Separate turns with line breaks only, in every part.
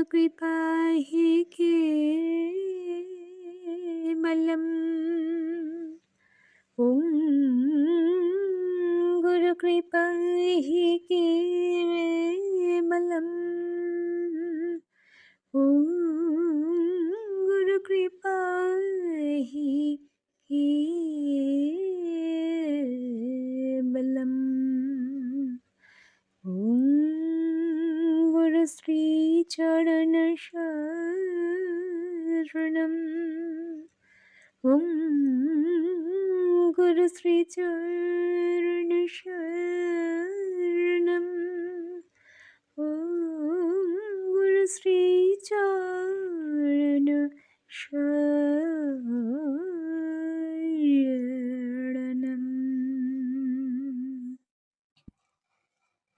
गुरुकृपा हि केवलम्। ॐ गुरुकृपा हि केवलम्। ॐ गुरुकृपा हि केवलम्। ॐ गुरुश्रीचरणशरणम्। ॐ गुरुश्रीचरणशरणम्। ॐ गुरुश्रीचरणशरणम्।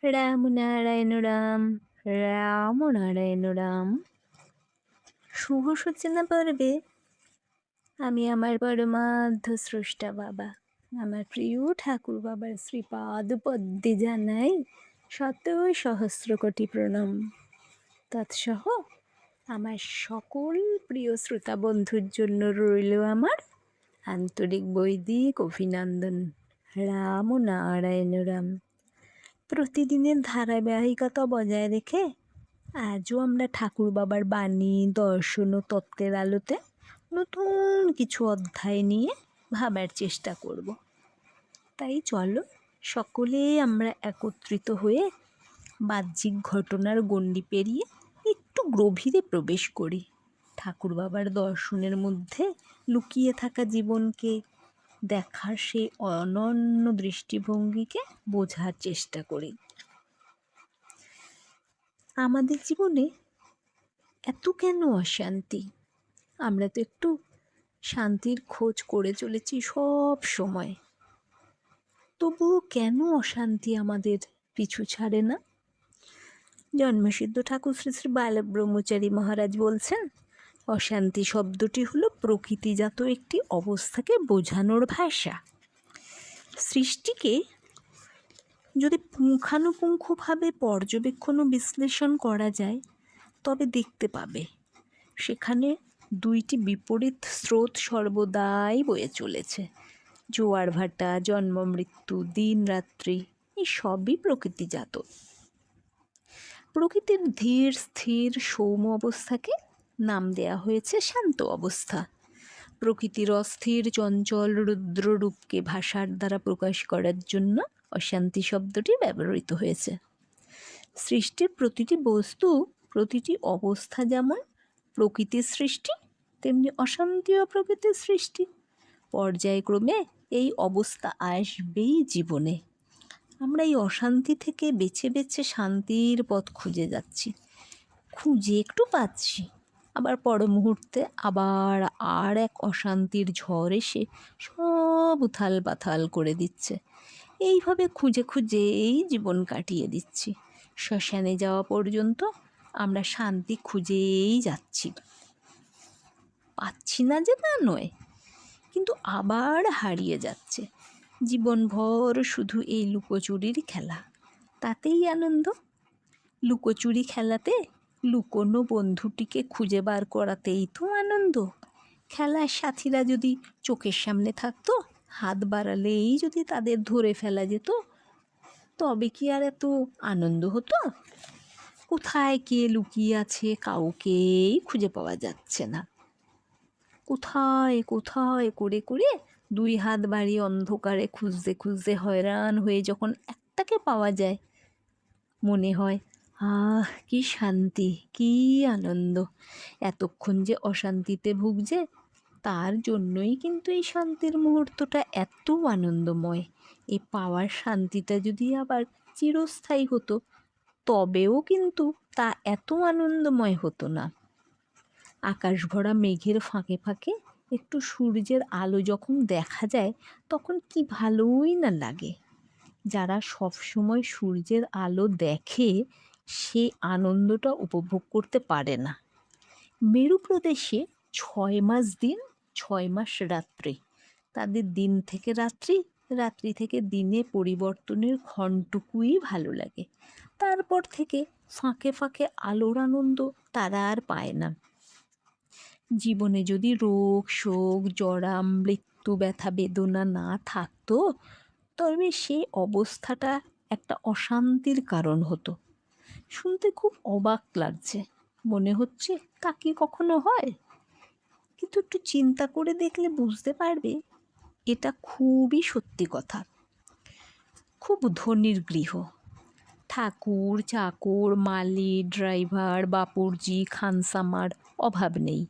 রাম নারায়ণ রাম, রাম নারায়ণ রাম। শুভ সূচনা পর্বে আমি আমার পরমার্ধ স্রষ্টা বাবা, আমার প্রিয় ঠাকুর বাবার শ্রীপাদ পদ্মে জানাই শত সহস্র কোটি প্রণাম। তৎসহ আমার সকল প্রিয় শ্রোতা বন্ধুর জন্য রইল আমার আন্তরিক বৈদিক অভিনন্দন। রাম নারায়ণ রাম। প্রতিদিনের ধারাবাহিকতা বজায় রেখে আজও আমরা ঠাকুর বাবার বাণী, দর্শন ও তত্ত্বের আলোতে নতুন কিছু অধ্যায় নিয়ে ভাবার চেষ্টা করব। তাই চলো সকলে আমরা একত্রিত হয়ে বাহ্যিক ঘটনার গণ্ডি পেরিয়ে একটু গভীরে প্রবেশ করি, ঠাকুর বাবার দর্শনের মধ্যে লুকিয়ে থাকা জীবনকে দেখার সেই অনন্য দৃষ্টিভঙ্গিকে বোঝার চেষ্টা করি। আমাদের জীবনে এত কেন অশান্তি? আমরা তো একটু শান্তির খোঁজ করে চলেছি সব সময়, তবুও কেন অশান্তি আমাদের পিছু ছাড়ে না? জন্মসিদ্ধ ঠাকুর শ্রী শ্রী বালব্রহ্মচারী মহারাজ বলছেন, অশান্তি শব্দটি হলো প্রকৃতিজাত একটি অবস্থাকে বোঝানোর ভাষা। সৃষ্টিকে যদি পুঙ্খানুপুঙ্খভাবে পর্যবেক্ষণ ও বিশ্লেষণ করা যায় তবে দেখতে পাবে সেখানে দুইটি বিপরীত স্রোত সর্বদাই বয়ে চলেছে। জোয়ার ভাটা, জন্ম মৃত্যু, দিন রাত্রি, এই সবই প্রকৃতিজাত। প্রকৃতির ধীর স্থির সৌম অবস্থাকে নাম দেয়া হয়েছে শান্ত অবস্থা। প্রকৃতির অস্থির চঞ্চল রুদ্র রূপকে ভাষার দ্বারা প্রকাশ করার জন্য অশান্তি শব্দটি ব্যবহৃত হয়েছে। সৃষ্টির প্রতিটি বস্তু, প্রতিটি অবস্থা যেমন প্রকৃতির সৃষ্টি, তেমনি অশান্তিও প্রকৃতির সৃষ্টি। পর্যায়ক্রমে এই অবস্থা আসবেই জীবনে। আমরা এই অশান্তি থেকে বেছে বেছে শান্তির পথ খুঁজে যাচ্ছি, খুঁজে একটু পাচ্ছি, আবার পর মুহূর্তে আবার আর এক অশান্তির ঝড় এসে সব উথাল পাথাল করে দিচ্ছে। এইভাবে খুঁজে খুঁজেই জীবন কাটিয়ে দিচ্ছি। শ্মশানে যাওয়া পর্যন্ত আমরা শান্তি খুঁজেই যাচ্ছি, পাচ্ছি না যে তা নয়, কিন্তু আবার হারিয়ে যাচ্ছে। জীবনভর শুধু এই লুকোচুরির খেলা, তাতেই আনন্দ। লুকোচুরি খেলাতে লুকোনো বন্ধুটিকে খুঁজে বার করাতেই তো আনন্দ। খেলার সাথীরা যদি চোখের সামনে থাকতো, হাত বাড়ালেই যদি তাদের ধরে ফেলা যেত, তবে কি আর এত আনন্দ হতো? কোথায় কে লুকিয়ে আছে কাউকেই খুঁজে পাওয়া যাচ্ছে না। কোথায় কোথায় করে করে দুই হাত বাড়িয়ে অন্ধকারে খুঁজতে খুঁজতে হয়রান হয়ে যখন একটাকে পাওয়া যায়, মনে হয় আহ কি শান্তি, কি আনন্দ। এতক্ষণ যে অশান্তিতে ভুগছে তার জন্যই কিন্তু এই শান্তির মুহূর্তটা এত আনন্দময়। এই পাওয়ার শান্তিটা যদি আবার চিরস্থায়ী হতো তবেও কিন্তু তা এত আনন্দময় হতো না। আকাশ ভরা মেঘের ফাঁকে ফাঁকে একটু সূর্যের আলো যখন দেখা যায় তখন কি ভালোই না লাগে। যারা সবসময় সূর্যের আলো দেখে সে আনন্দটা উপভোগ করতে পারে না। মেরু প্রদেশে 6 মাস দিন, 6 মাস রাত্রি। তাদের দিন থেকে রাত্রি, রাত্রি থেকে দিনে পরিবর্তনের ক্ষণটুকুই ভালো লাগে। তারপর থেকে ফাঁকে ফাঁকে আলোর আনন্দ তারা আর পায় না। জীবনে যদি রোগ শোক জরা মৃত্যু ব্যথা বেদনা না থাকতো, তবে সেই অবস্থাটা একটা অশান্তির কারণ হতো। শুনতে খুব অবাক লাগছে, মনে হচ্ছে তা কি কখনো হয়? কিন্তু একটু চিন্তা করে দেখলে বুঝতে পারবে এটা খুবই সত্যি কথা। খুব ধনীর গৃহ, ঠাকুর চাকর মালি ড্রাইভার বাপুরজি খানসামার অভাব নেই।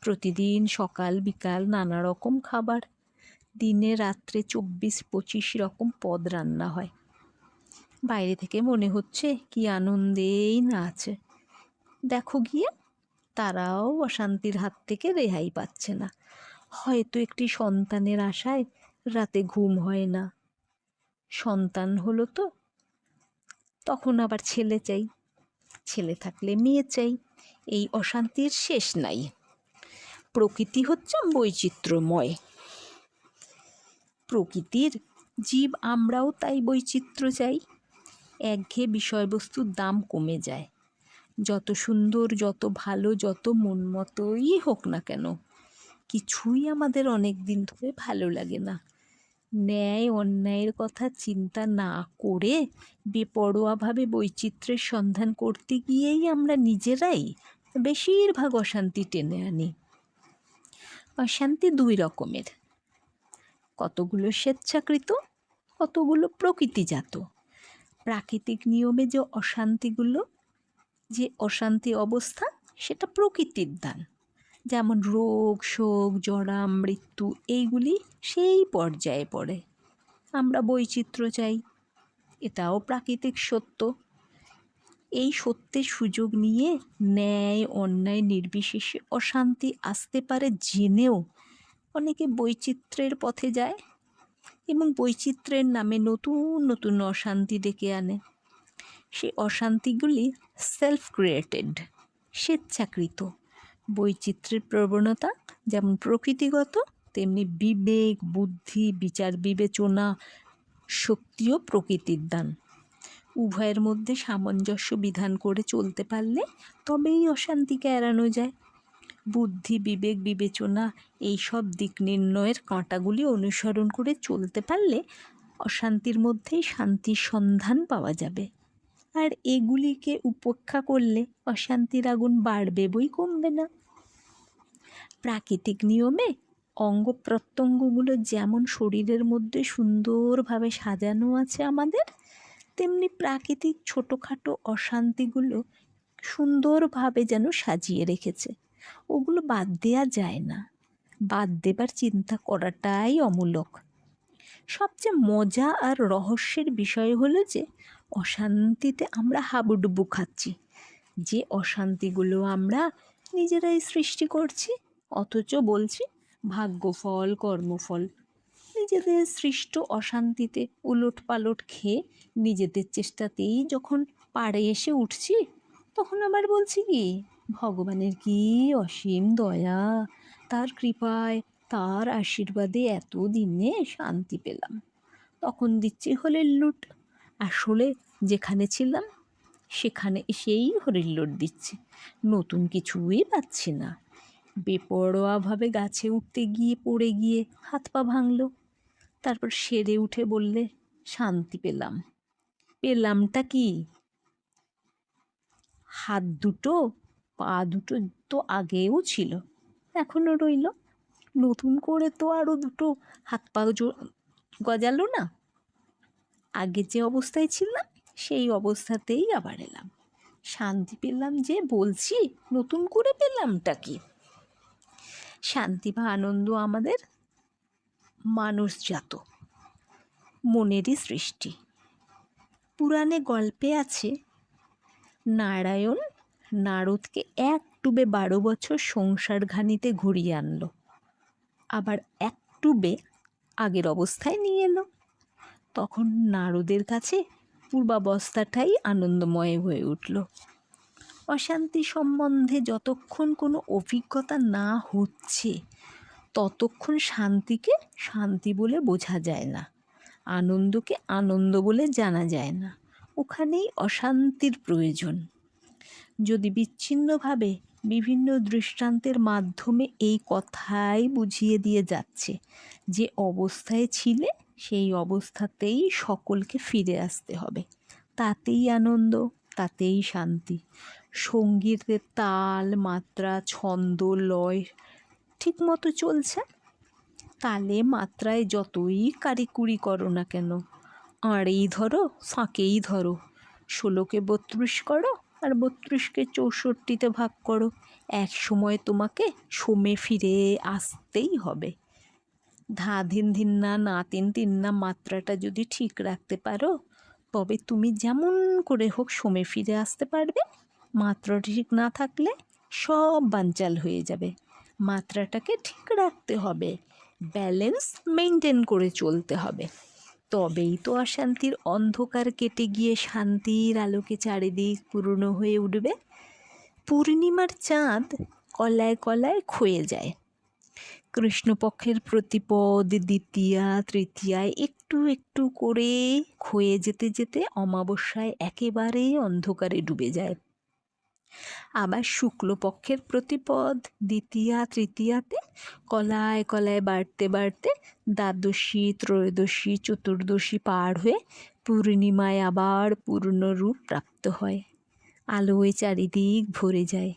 প্রতিদিন সকাল বিকাল নানা রকম খাবার, দিনে রাত্রে 24-25 রকম পদ রান্না হয়। বাইরে থেকে মনে হচ্ছে কি আনন্দেই না আছে। দেখো গিয়ে তারাও অশান্তির হাত থেকে রেহাই পাচ্ছে না। হয়তো একটি সন্তানের আশায় রাতে ঘুম হয় না। সন্তান হলো তো তখন আবার ছেলে চাই, ছেলে থাকলে মেয়ে চাই, এই অশান্তির শেষ নাই। প্রকৃতি হচ্ছে বৈচিত্র্যময়, প্রকৃতির জীব আমরাও তাই বৈচিত্র্য চাই। একঘেয়ে বিষয়বস্তুর দাম কমে যায়। যত সুন্দর যত ভালো যত মন মতোই হোক না কেন, কিছুই আমাদের অনেক দিন ধরে ভালো লাগে না। ন্যায় অন্যায়ের কথা চিন্তা না করে বেপরোয়াভাবে বৈচিত্র্যের সন্ধান করতে গিয়েই আমরা নিজেরাই বেশিরভাগ অশান্তি টেনে আনি। অশান্তি দুই রকমের, কতগুলো স্বেচ্ছাকৃত, কতগুলো প্রকৃতিজাত। প্রাকৃতিক নিয়মে যে অশান্তি অবস্থা সেটা প্রকৃতির দান। যেমন রোগ শোক জরা মৃত্যু এইগুলি সেই পর্যায়ে পড়ে। আমরা বৈচিত্র্য চাই, এটাও প্রাকৃতিক সত্য। এই সত্যের সুযোগ নিয়ে ন্যায় অন্যায় নির্বিশেষে অশান্তি আসতে পারে জেনেও অনেকে বৈচিত্র্যের পথে যায় এবং বৈচিত্র্যের নামে নতুন নতুন অশান্তি ডেকে আনে। সেই অশান্তিগুলি সেলফ ক্রিয়েটেড, স্বেচ্ছাকৃত। বৈচিত্র্যের প্রবণতা যেমন প্রকৃতিগত, তেমনি বিবেক বুদ্ধি বিচার বিবেচনা শক্তিও প্রকৃতির দান। উভয়ের মধ্যে সামঞ্জস্য বিধান করে চলতে পারলে তবেই অশান্তিকে এড়ানো যায়। বুদ্ধি বিবেক বিবেচনা এইসব দিক নির্ণয়ের কাঁটাগুলি অনুসরণ করে চলতে পারলে অশান্তির মধ্যেই শান্তির সন্ধান পাওয়া যাবে। আর এগুলিকে উপেক্ষা করলে অশান্তির আগুন বাড়বে বই কমবে না। প্রাকৃতিক নিয়মে অঙ্গ প্রত্যঙ্গগুলো যেমন শরীরের মধ্যে সুন্দরভাবে সাজানো আছে আমাদের, তেমনি প্রাকৃতিক ছোটোখাটো অশান্তিগুলো সুন্দরভাবে যেন সাজিয়ে রেখেছে। ওগুলো বাদ দেওয়া যায় না, বাদ দেবার চিন্তা করাটাই অমূলক। সবচেয়ে মজা আর রহস্যের বিষয় হলো যে অশান্তিতে আমরা হাবুডুবু খাচ্ছি, যে অশান্তিগুলো আমরা নিজেরাই সৃষ্টি করছি, অথচ বলছি ভাগ্যফল কর্মফল। নিজেদের সৃষ্ট অশান্তিতে উলট পালট খেয়ে নিজেদের চেষ্টাতেই যখন পাড়ে এসে উঠছি, তখন আবার বলছি কি ভগবানের কি অসীম দয়া, তার কৃপায় তার আশীর্বাদে এতদিনে শান্তি পেলাম। তখন দিচ্ছি হলের লুট, আসলে যেখানে ছিলাম সেখানে এসেই হরির লোড দিচ্ছি, নতুন কিছুই পাচ্ছি না। বেপরোয়াভাবে গাছে উঠতে গিয়ে পড়ে গিয়ে হাত পা ভাঙলো, তারপর সেরে উঠে বললে শান্তি পেলাম। পেলামটা কি? হাত দুটো পা দুটো তো আগেও ছিল, এখনো রইল, নতুন করে তো আরও দুটো হাত পা গজালো না। আগে যে অবস্থায় ছিলাম সেই অবস্থাতেই আবার এলাম। শান্তি পেলাম যে বলছি, নতুন করে পেলামটা কি? শান্তি বা আনন্দ আমাদের মানুষজাত, মনেরই সৃষ্টি। পুরাণে গল্পে আছে নারায়ণ নারদকে এক টুবে 12 বছর সংসার ঘানিতে ঘুরিয়ে আনলো, আবার এক টুবে আগের অবস্থায় নিয়ে এলো। তখন নারদের কাছে পূর্বাবস্থাটাই আনন্দময় হয়ে উঠল। অশান্তি সম্বন্ধে যতক্ষণ কোনো অভিজ্ঞতা না হচ্ছে ততক্ষণ শান্তিকে শান্তি বলে বোঝা যায় না, আনন্দকে আনন্দ বলে জানা যায় না। ওখানেই অশান্তির প্রয়োজন। যদি বিচ্ছিন্নভাবে বিভিন্ন দৃষ্টান্তের মাধ্যমে এই কথাই বুঝিয়ে দিয়ে যাচ্ছে যে অবস্থায় ছিলে সেই অবস্থাতেই সকলকে ফিরে আসতে হবে, তাতেই আনন্দ, তাতেই শান্তি। সঙ্গীতের তাল, মাত্রা, ছন্দ, লয় ঠিকমতো চলছে, তালে মাত্রায় যতই কারিকুরি করো না কেন, আড়েই ধরো ফাঁকেই ধরো, 16কে 32 করো আর 32কে 64তে ভাগ করো, এক সময় তোমাকে সমে ফিরে আসতেই হবে। ধা ধিন ধিন না, না তিন তিন না মাত্রাটা যদি ঠিক রাখতে পারো, তবে তুমি যেমন করে হোক সমে ফিরে আসতে পারবে। মাত্রা ঠিক না থাকলে সব বানচাল হয়ে যাবে। মাত্রাটাকে ঠিক রাখতে হবে, ব্যালেন্স মেনটেন করে চলতে হবে, তবেই তো অশান্তির অন্ধকার কেটে গিয়ে শান্তির আলোকে চারিদিক পূর্ণ হয়ে উঠবে। পূর্ণিমার চাঁদ কলায় কলায় ক্ষয়ে যায়। কৃষ্ণপক্ষের প্রতিপদ দ্বিতীয়া তৃতীয়ায় একটু একটু করে ক্ষয়ে যেতে যেতে অমাবস্যায় একেবারে অন্ধকারে ডুবে যায়। আবার শুক্লপক্ষের প্রতিপদ দ্বিতীয়া তৃতীয়াতে কলায় কলায় বাড়তে বাড়তে দ্বাদশী ত্রয়োদশী চতুর্দশী পার হয়ে পূর্ণিমায় আবার পূর্ণরূপ প্রাপ্ত হয়। আলোয় চারিদিক ভরে যায়।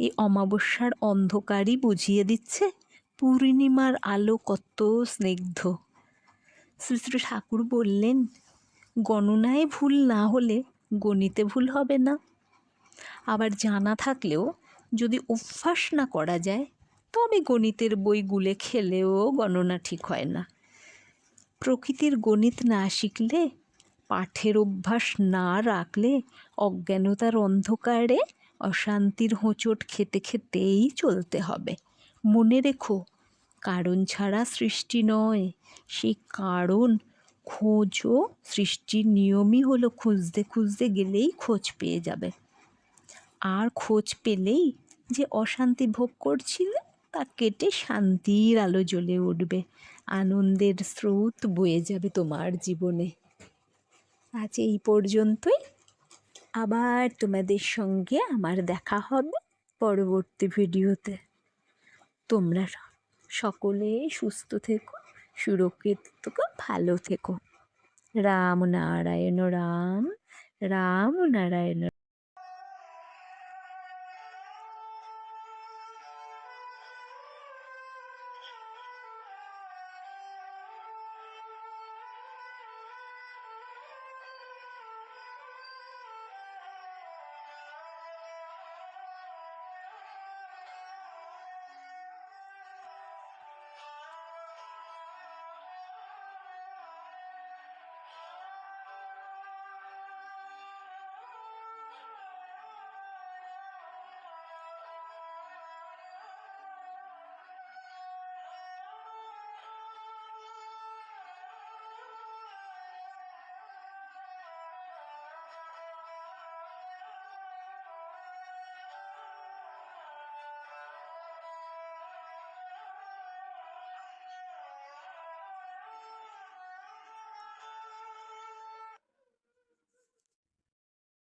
এই অমাবস্যার অন্ধকারই বুঝিয়ে দিচ্ছে পূর্ণিমার আলো কত স্নিগ্ধ। শ্রী শ্রী ঠাকুর বললেন, গণনায় ভুল না হলে গণিতে ভুল হবে না। আবার জানা থাকলেও যদি অভ্যাস না করা যায়, তবে গণিতের বই গুলে খেলেও গণনা ঠিক হয় না। প্রকৃতির গণিত না শিখলে, পাঠের অভ্যাস না রাখলে অজ্ঞানতার অন্ধকারে অশান্তির হোঁচট খেতে খেতেই চলতে হবে। মনে রেখো, কারণ ছাড়া সৃষ্টি নয়, সেই কারণ খোঁজও সৃষ্টির নিয়মই হলো খুঁজতে খুঁজতে গেলেই খোঁজ পেয়ে যাবে। আর খোঁজ পেলেই যে অশান্তি ভোগ করছিলে তা কেটে শান্তির আলো জ্বলে উঠবে, আনন্দের স্রোত বয়ে যাবে তোমার জীবনে। আজ এই পর্যন্তই। আবার তোমাদের সঙ্গে আমার দেখা হবে পরবর্তী ভিডিওতে। তোমরা সকলে সুস্থ থেকো, সুরক্ষিত থেকো, ভালো থেকো। রাম নারায়ণ রাম, রাম নারায়ণ।